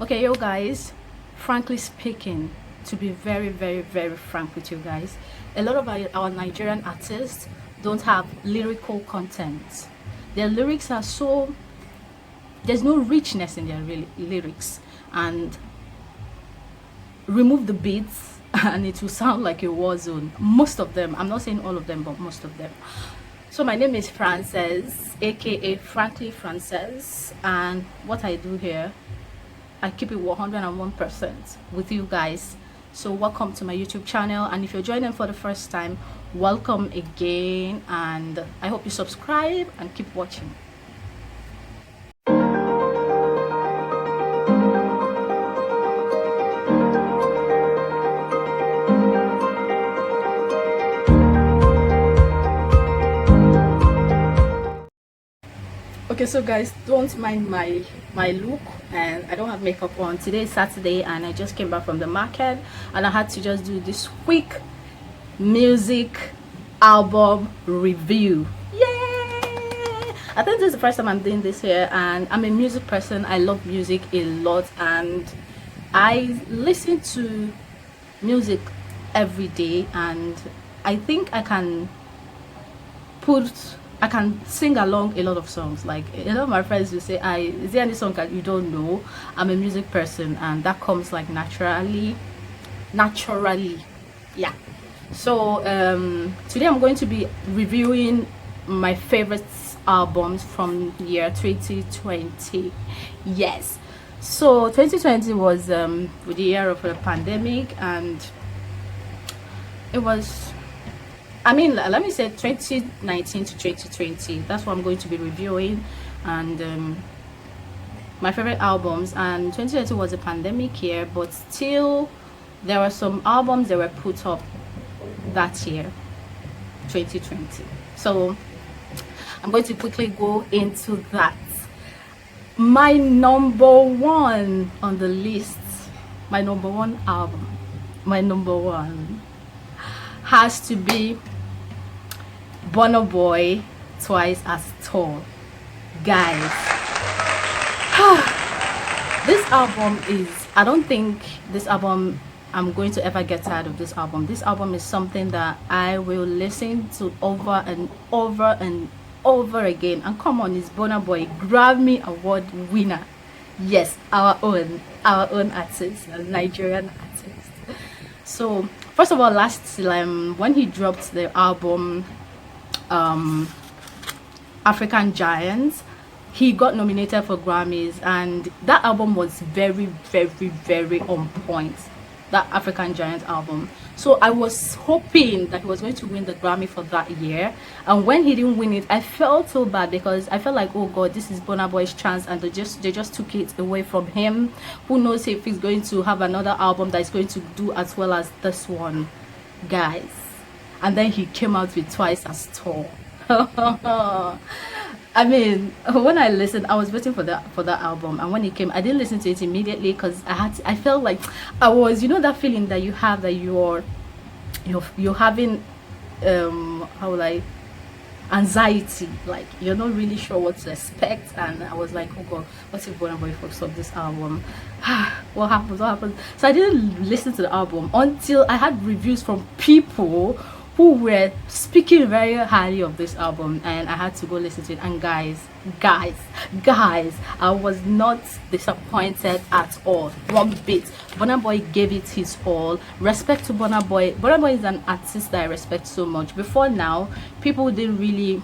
Okay, yo guys, frankly speaking, to be very, very, very frank with you guys, a lot of our Nigerian artists don't have lyrical content. Their lyrics are so, there's no richness in their lyrics, and remove the beats and it will sound like a war zone. Most of them, I'm not saying all of them, but most of them. So my name is Frances, aka Frankly Frances, and what I do here, I keep it 101% with you guys. So welcome to my YouTube channel, and if you're joining for the first time, welcome again, and I hope you subscribe and keep watching. Okay, so guys, don't mind my look, and I don't have makeup on. Today is Saturday and I just came back from the market, and I had to just do this quick music album review. Yay! I think this is the first time I'm doing this here, and I'm a music person. I love music a lot, and I listen to music every day, and I think I can sing along a lot of songs. Like a lot of my friends will say, is there any song that you don't know? I'm a music person, and that comes like naturally. Yeah. So today I'm going to be reviewing my favorite albums from year 2020. Yes. So 2020 was the year of the pandemic, and it was, I mean, let me say 2019 to 2020. That's what I'm going to be reviewing, and my favorite albums. And 2020 was a pandemic year, but still there were some albums that were put up that year, 2020. So I'm going to quickly go into that. My number one on the list, my number one album, my number one has to be Burna Boy, Twice as Tall. Guys, this album is, I don't think this album, I'm going to ever get tired of this album. This album is something that I will listen to over and over and over again. And come on, it's Burna Boy, Grammy Award winner. Yes, our own artist, a Nigerian artist. So first of all, last when he dropped the album African Giants, he got nominated for Grammys, and that album was very, very, very on point, that African Giant album. So I was hoping that he was going to win the Grammy for that year, and when he didn't win it, I felt so bad, because I felt like, oh god, this is Burna Boy's chance, and they just took it away from him. Who knows if he's going to have another album that is going to do as well as this one, guys. And then he came out with Twice as Tall. I mean, when I listened, I was waiting for that album, and when it came, I didn't listen to it immediately, because I felt like I was, you know, that feeling that you have, that you're having how will I, anxiety, like you're not really sure what to expect. And I was like, oh god, what if Burna Boy fucks up this album? What happens? So I didn't listen to the album until I had reviews from people who were speaking very highly of this album, and I had to go listen to it. And guys, I was not disappointed at all, one bit. Burna Boy gave it his all. Respect to Burna Boy. Burna Boy is an artist that I respect so much. Before now, people didn't really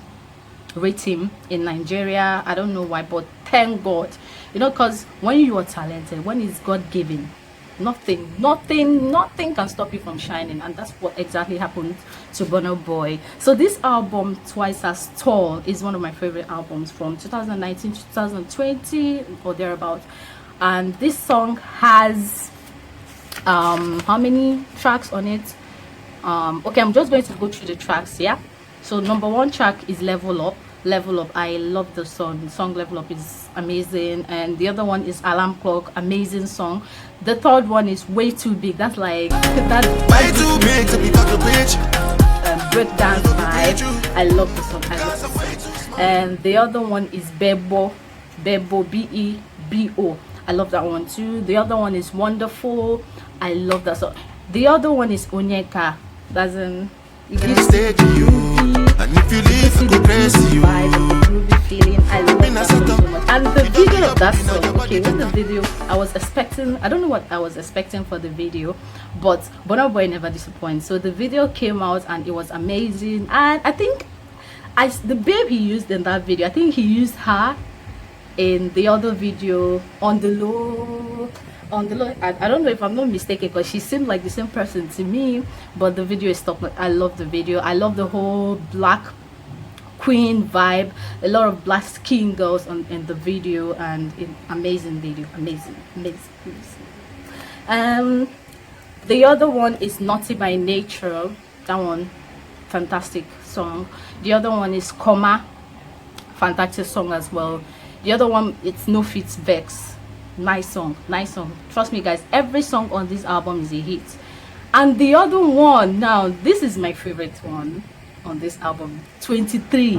rate him in Nigeria. I don't know why, but thank god, you know, because when you are talented, when it's god-given, nothing can stop you from shining, and that's what exactly happened to Burna Boy. So this album, Twice as Tall, is one of my favorite albums from 2019 to 2020 or thereabout. And this song has how many tracks on it? Okay, I'm just going to go through the tracks. Yeah, so number one track is Level Up. I love the song Level Up is amazing. And the other one is Alarm Clock, amazing song. The third one is Way Too Big. That's like that way too big to be fucking bitch. Breakdance vibe. I love the song. And the other one is Bebo, Bebo, Bebo. I love that one too. The other one is Wonderful. I love that song. The other one is Onyeka. That's in stay to you, and if you leave, I go praise you. Groovy feeling. I love that song so much. And the video of that song, okay, with the video, I was expecting, I don't know what I was expecting for the video, but Burna Boy never disappoints. So the video came out and it was amazing. And I think the babe he used in that video, I think he used her in the other video on the low. I don't know if I'm not mistaken, because she seemed like the same person to me, but the video is top. I love the video. I love the whole black queen vibe, a lot of black skin girls in the video, and amazing video, amazing. The other one is Naughty by Nature. That one, fantastic song. The other one is Coma, fantastic song as well. The other one, it's No Fit Vex. Nice song. Trust me guys, every song on this album is a hit. And the other one, now this is my favorite one on this album, 23.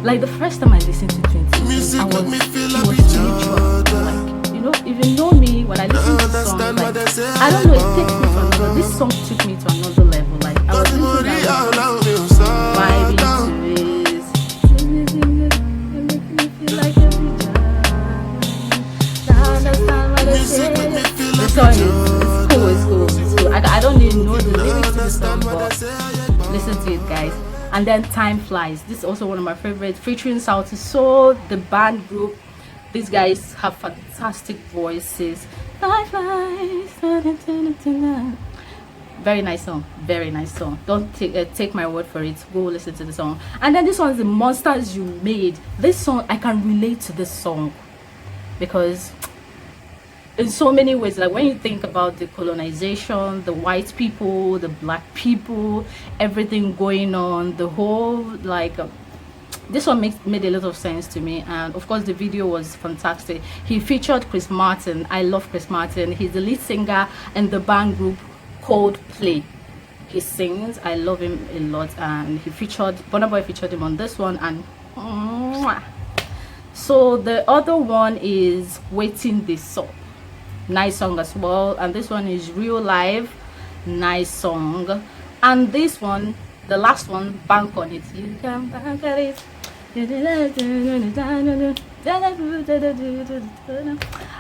Like the first time I listened to 23, I was spiritual. Like, you know, if you know me, when I listen to songs, like, I don't know, it takes me to another. This song took me to another level. Like I was listening to vibing to it. Make me feel like the song it's cool. I don't even know the lyrics to the song, but listen to it guys. And then Time Flies, this is also one of my favorites, featuring Sauti Soul, the band group. These guys have fantastic voices. Time Flies. Very nice song. Don't take my word for it, go listen to the song. And then this one is The Monsters You Made. This song, I can relate to this song because in so many ways, like when you think about the colonization, the white people, the black people, everything going on, the whole like this one made a lot of sense to me. And of course the video was fantastic. He featured Chris Martin. I love Chris Martin. He's the lead singer in the band group Coldplay. He sings, I love him a lot, and Burna Boy featured him on this one. And so the other one is Waiting This Up. Nice song as well. And this one is Real Life. Nice song. And this one, the last one, Bank on It. You can bank on it.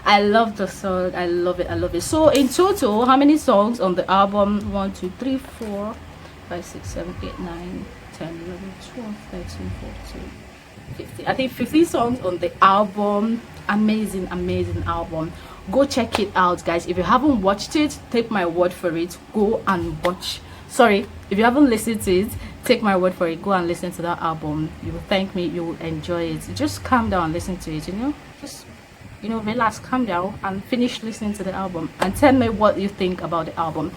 I love the song. I love it. So in total, how many songs on the album? 1 2 3 4 5 6 7 8 9 10 11 12 13 14 15. I think 15 songs on the album. Amazing album. Go check it out guys. If you haven't watched it, take my word for it, go and watch. Sorry, if you haven't listened to it, take my word for it, go and listen to that album. You will thank me, you will enjoy it. Just calm down and listen to it, just relax, calm down and finish listening to the album and tell me what you think about the album.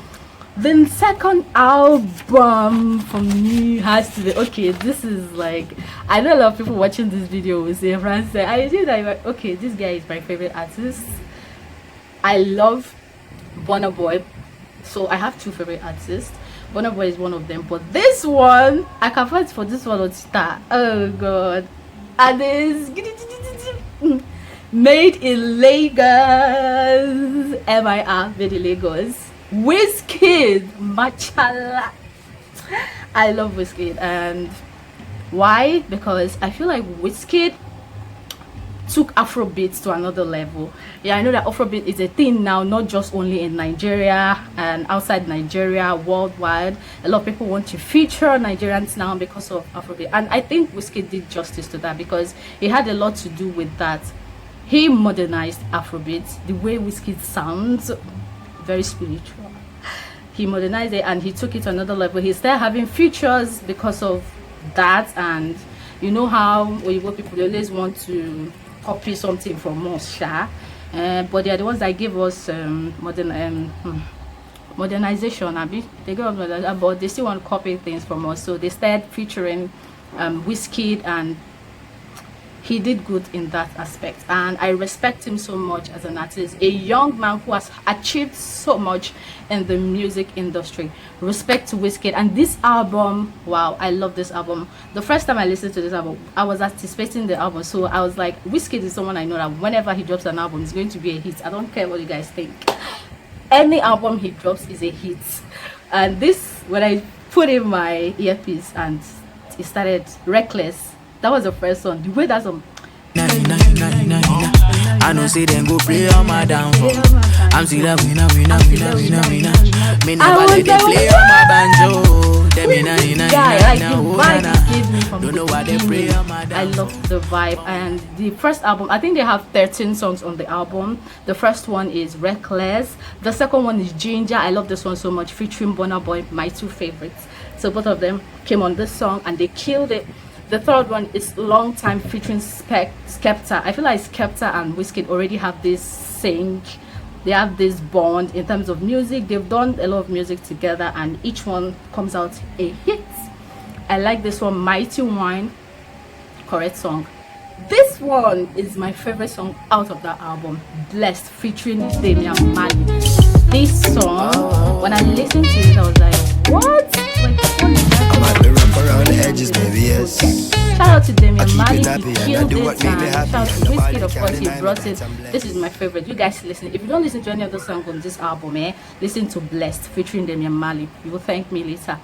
The second album for me has to be, okay, this is like, I know a lot of people watching this video will say, Francis, I see that, okay, this guy is my favorite artist. I love Burna Boy, so I have two favorite artists. Burna Boy is one of them, but this one, I can fight for this one on Star. Oh god. And it's Made in Lagos. MIR, Made in Lagos. Wizkid, Machala. I love Wizkid, and why? Because I feel like Wizkid took Afrobeat to another level. Yeah, I know that Afrobeat is a thing now, not just only in Nigeria and outside Nigeria, worldwide. A lot of people want to feature Nigerians now because of Afrobeat, and I think Wizkid did justice to that because he had a lot to do with that. He modernized Afrobeat. The way Wizkid sounds, very spiritual. He modernized it and he took it to another level. He started having features because of that. And you know how Oyibo people, they always want to copy something from us, but they are the ones that give us modernization. They give us, but they still want to copy things from us. So they started featuring Wizkid, and he did good in that aspect, and I respect him so much as an artist, a young man who has achieved so much in the music industry. Respect to Wizkid. And this album, wow, I love this album. The first time I listened to this album, I was anticipating the album, so I was like, Wizkid is someone I know that whenever he drops an album, it's going to be a hit. I don't care what you guys think, any album he drops is a hit. And this, when I put in my earpiece and it started Reckless, that was the first song. The way that song, I know say them go play on my downfall. I'm still a winner. Me never let them play on my banjo. Them like the vibe it gave me from don't know the why they play beginning. on my I downfall. love the vibe. And the first album, I think they have 13 songs on the album. The first one is Reckless. The second one is Ginger. I love this one so much, featuring Burna Boy, my two favorites. So both of them came on this song and they killed it. The third one is Long Time, featuring Skepta. I feel like Skepta and Wizkid already have this sync. They have this bond in terms of music. They've done a lot of music together and each one comes out a hit. I like this one, Mighty Wine, correct song. This one is my favorite song out of that album, Blessed, featuring Damian Marley. This song, when I listened to it, I was like, what? Like, what is that? I might be rough around the edges, maybe yes. Shout out to I Damian keep Marley, it happy he and I killed do it, what make me and happy. shout out to Nobody Wizkid, of can course, he deny brought me it. that I'm blessed. This is my favorite. You guys listen. If you don't listen to any other song on this album, listen to Blessed, featuring Damian Marley. You will thank me later.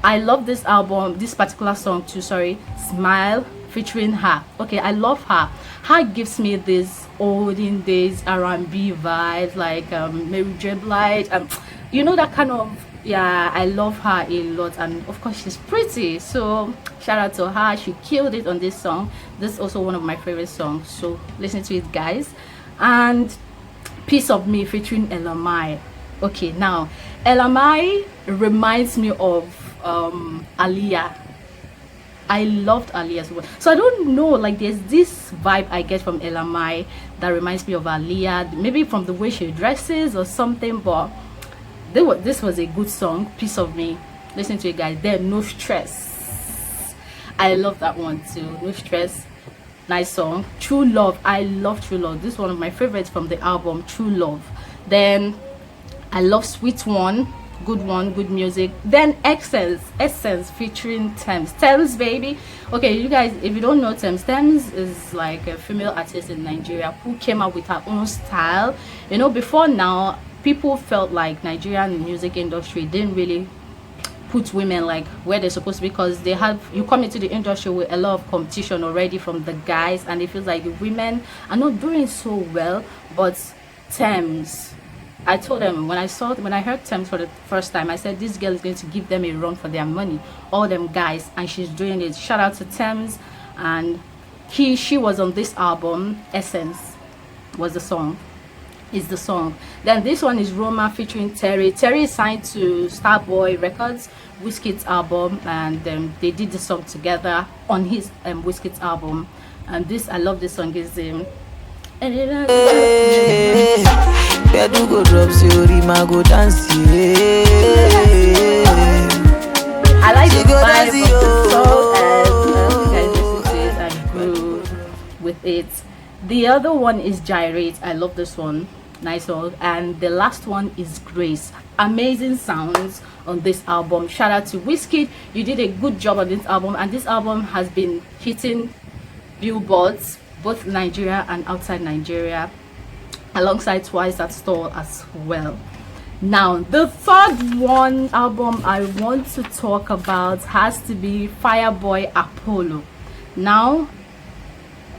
I love this album, this particular song too, sorry, Smile, featuring Her. Okay, I love Her. Her gives me this olden days R&B vibes, like Mary J. Blige, you know, that kind of, yeah, I love her a lot. And of course she's pretty, so shout out to her. She killed it on this song. This is also one of my favorite songs, so listen to it, guys. And Piece of Me, featuring Elamai. Okay, now Elamai reminds me of Aaliyah. I loved Aaliyah as well. So I don't know, like there's this vibe I get from Elamai that reminds me of Aaliyah, maybe from the way she dresses or something, but this was a good song, Piece of Me. Listen to it, guys. Then No Stress, I love that one too. No Stress, nice song. True Love, I love True Love. This is one of my favorites from the album, True Love. Then I love Sweet One, good music. Then Essence, featuring Thames baby. Okay, you guys, if you don't know, Thames is like a female artist in Nigeria who came out with her own style. You know, before now, people felt like Nigerian music industry didn't really put women like where they're supposed to be, because they have, you come into the industry with a lot of competition already from the guys, and it feels like the women are not doing so well. But Thames, I told them when I heard Thames for the first time, I said this girl is going to give them a run for their money, all them guys, and she's doing it. Shout out to Thames. And she was on this album. Essence was the song, is the song. Then this one is Roma, featuring Terry. Terry is signed to Starboy Records, Wizkid's album, and they did the song together on his Wizkid's album. And this, I love this song, is Bedu go drop Rima go dance. I like the vibe of the song, and I listened to it and grew with it. The other one is Gyrate. I love this one, nice song. And the last one is Grace. Amazing sounds on this album. Shout out to Wizkid, you did a good job on this album, and this album has been hitting billboards both Nigeria and outside Nigeria, alongside Twice at Store as well. Now the third one album I want to talk about has to be Fireboy Apollo. Now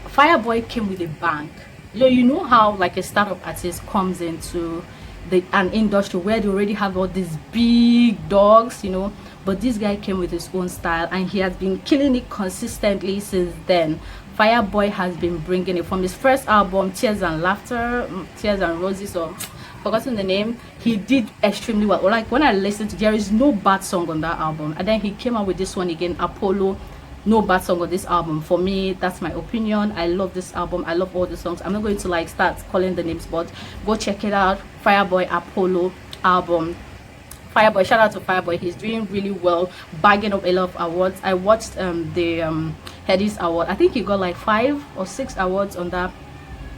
Fireboy came with a bang. You know how like a startup artist comes into an industry where they already have all these big dogs, you know, but this guy came with his own style and he has been killing it consistently since then. Fireboy has been bringing it from his first album, Tears and Laughter, Tears and Roses, or forgotten the name. He did extremely well. Like when I listened to, there is no bad song on that album, and then he came out with this one again, Apollo. No bad song on this album. For me, that's my opinion. I love this album. I love all the songs. I'm not going to like start calling the names, but go check it out. Fireboy Apollo album. Fireboy, shout out to Fireboy. He's doing really well, bagging up a lot of awards. I watched the Headies Award. I think he got like 5 or 6 awards on that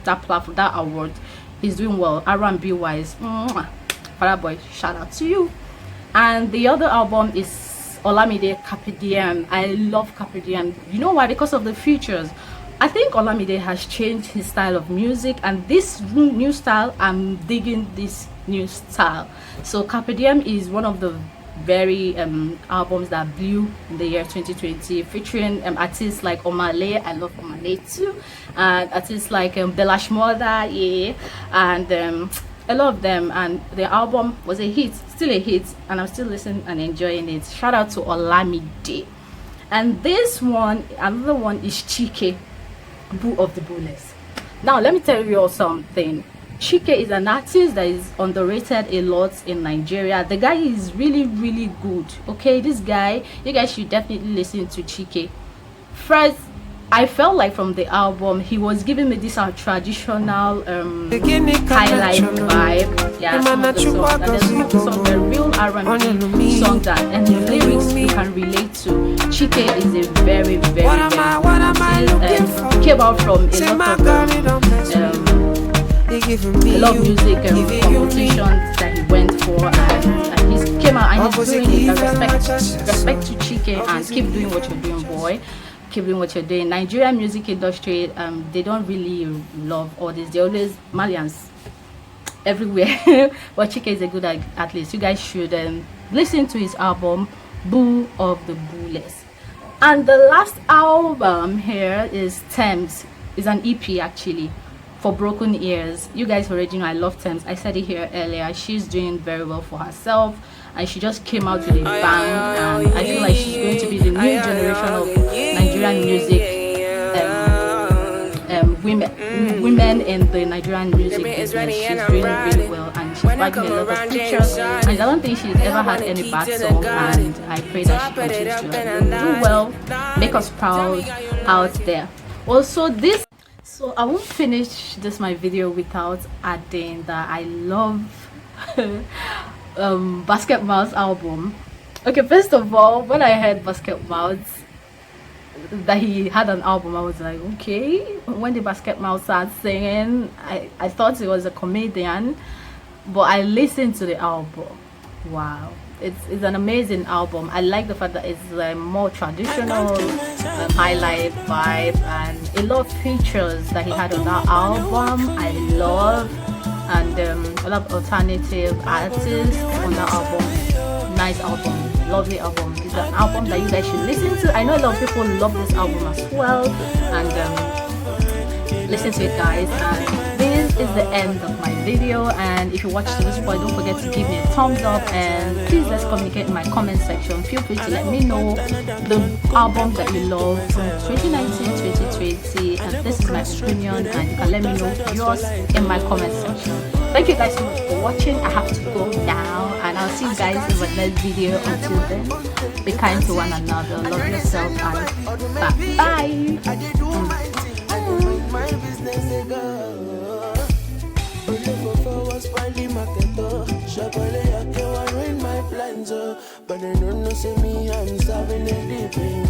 platform, that award. He's doing well R&B wise. Father boy, shout out to you. And the other album is Olamide Carpe Diem. I love Carpe Diem. You know why? Because of the features. I think Olamide has changed his style of music, and this new style, I'm digging this new style. So Carpe Diem is one of the very albums that blew in the year 2020, featuring artists like Omale. I love Omale too, and artists like Bella Shmurda, yeah, and a lot of them. And the album was a hit, still a hit, and I'm still listening and enjoying it. Shout out to Olamide. And this one, another one, is Chike, Boo of the Booeless. Now let me tell you all something. Chike is an artist that is underrated a lot in Nigeria. The guy is really good. Okay, this guy, you guys should definitely listen to Chike. First, I felt like from the album he was giving me this traditional highlight vibe. Yeah, some of the songs, and there's some real R&B songs that, and the lyrics you can relate to. Chike is a very came out from a lot of music competitions that he went for, and he came out and he's doing it. Respect to Chike, and keep doing what you're doing, boy. Keep doing what you're doing. Nigerian music industry, they don't really love all this. They always Malians everywhere. But Chike is a good artist. You guys should listen to his album Boo of the Booeless. And the last album here is Thames. It's an EP actually, for Broken Ears. You guys already know I love Thames. I said it here earlier. She's doing very well for herself, and she just came out with a bang, and I feel like she's going to be the new generation of Nigerian music, women in the Nigerian music business. She's doing really well, and she's bagging a lot of pictures, and I don't think she's ever had any bad song, and I pray that she continues to do well, make us proud out there. Also, so I won't finish this my video without adding that I love Basket Mouse album. Okay, first of all, when I heard Basket Mouse that he had an album, I was like, okay. When the Basket Mouse started singing, I thought he was a comedian, but I listened to the album. Wow, it's an amazing album. I like the fact that it's more traditional highlight vibe, and a lot of features that he had on that album I love, and a lot of alternative artists on that album. Nice album, lovely album. It's an album that you guys should listen to. I know a lot of people love this album as well, and listen to it, guys. And this is the end of my video, and if you watched to this point, don't forget to give me a thumbs up, and please let's communicate in my comment section. Feel free to let me know the albums that you love from 2019 2020, and this is my opinion, and you can let me know yours in my comment section. Thank you guys so much for watching. I have to go now, and I'll see you guys in my next video. Until then, be kind to one another, love yourself, and bye. But they don't see me, I'm starving and deep in